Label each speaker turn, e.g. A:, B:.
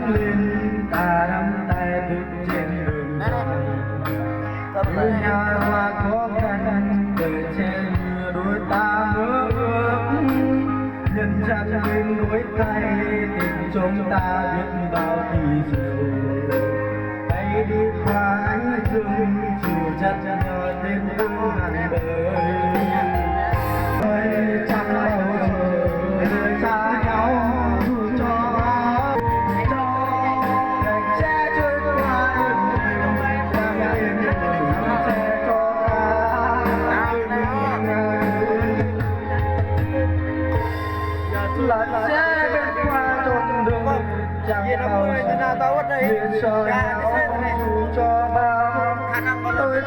A: lên ta nắm tay bước trên đường với nhà hoa khó khăn đời che mưa đôi ta mơ ước nhân trăng bên đôi tay tình chúng ta biết bao kỳ diệu hãy đi qua ánh dương chiều chặt nhòa tên tương hàng đời ơi chẳng bao giờ rời xa nhau dù cho là sẽ bên qua trốn đường chẳng bao giờ biết cho nhau dù cho bao tôi